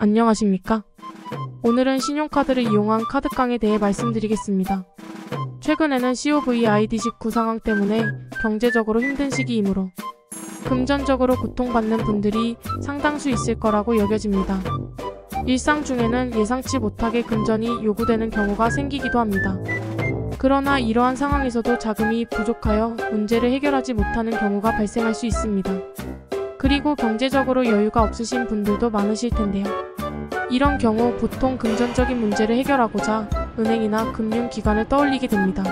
안녕하십니까? 오늘은 신용카드를 이용한 카드깡에 대해 말씀드리겠습니다. 최근에는 COVID-19 상황 때문에 경제적으로 힘든 시기이므로 금전적으로 고통받는 분들이 상당수 있을 거라고 여겨집니다. 일상 중에는 예상치 못하게 금전이 요구되는 경우가 생기기도 합니다. 그러나 이러한 상황에서도 자금이 부족하여 문제를 해결하지 못하는 경우가 발생할 수 있습니다. 그리고 경제적으로 여유가 없으신 분들도 많으실 텐데요. 이런 경우 보통 금전적인 문제를 해결하고자 은행이나 금융기관을 떠올리게 됩니다.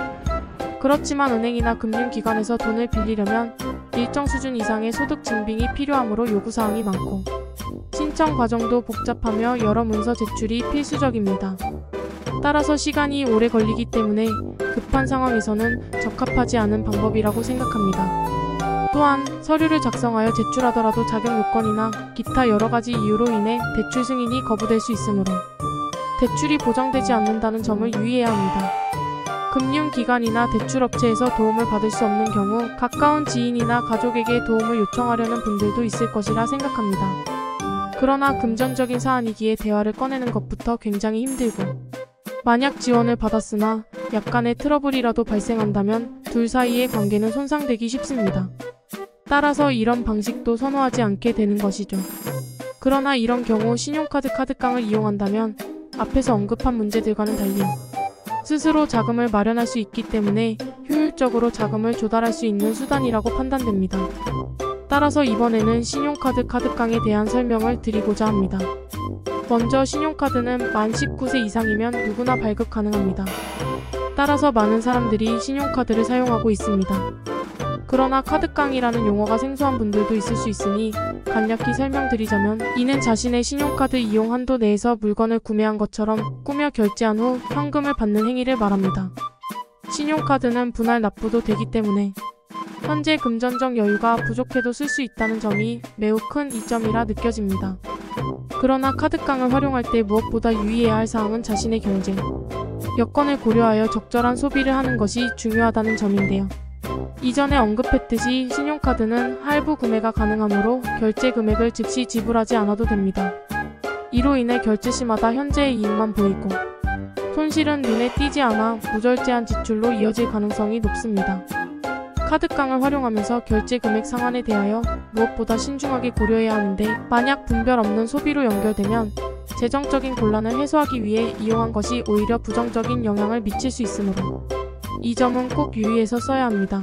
그렇지만 은행이나 금융기관에서 돈을 빌리려면 일정 수준 이상의 소득 증빙이 필요하므로 요구사항이 많고 신청 과정도 복잡하며 여러 문서 제출이 필수적입니다. 따라서 시간이 오래 걸리기 때문에 급한 상황에서는 적합하지 않은 방법이라고 생각합니다. 또한 서류를 작성하여 제출하더라도 자격 요건이나 기타 여러가지 이유로 인해 대출 승인이 거부될 수 있으므로 대출이 보장되지 않는다는 점을 유의해야 합니다. 금융기관이나 대출업체에서 도움을 받을 수 없는 경우 가까운 지인이나 가족에게 도움을 요청하려는 분들도 있을 것이라 생각합니다. 그러나 금전적인 사안이기에 대화를 꺼내는 것부터 굉장히 힘들고 만약 지원을 받았으나 약간의 트러블이라도 발생한다면 둘 사이의 관계는 손상되기 쉽습니다. 따라서 이런 방식도 선호하지 않게 되는 것이죠. 그러나 이런 경우 신용카드 카드깡을 이용한다면 앞에서 언급한 문제들과는 달리 스스로 자금을 마련할 수 있기 때문에 효율적으로 자금을 조달할 수 있는 수단이라고 판단됩니다. 따라서 이번에는 신용카드 카드깡에 대한 설명을 드리고자 합니다. 먼저 신용카드는 만 19세 이상이면 누구나 발급 가능합니다. 따라서 많은 사람들이 신용카드를 사용하고 있습니다. 그러나 카드깡이라는 용어가 생소한 분들도 있을 수 있으니 간략히 설명드리자면 이는 자신의 신용카드 이용 한도 내에서 물건을 구매한 것처럼 꾸며 결제한 후 현금을 받는 행위를 말합니다. 신용카드는 분할 납부도 되기 때문에 현재 금전적 여유가 부족해도 쓸 수 있다는 점이 매우 큰 이점이라 느껴집니다. 그러나 카드깡을 활용할 때 무엇보다 유의해야 할 사항은 자신의 경제 여건을 고려하여 적절한 소비를 하는 것이 중요하다는 점인데요. 이전에 언급했듯이 신용카드는 할부 구매가 가능하므로 결제 금액을 즉시 지불하지 않아도 됩니다. 이로 인해 결제 시마다 현재의 이익만 보이고 손실은 눈에 띄지 않아 무절제한 지출로 이어질 가능성이 높습니다. 카드깡을 활용하면서 결제 금액 상환에 대하여 무엇보다 신중하게 고려해야 하는데 만약 분별 없는 소비로 연결되면 재정적인 곤란을 해소하기 위해 이용한 것이 오히려 부정적인 영향을 미칠 수 있으므로 이 점은 꼭 유의해서 써야 합니다.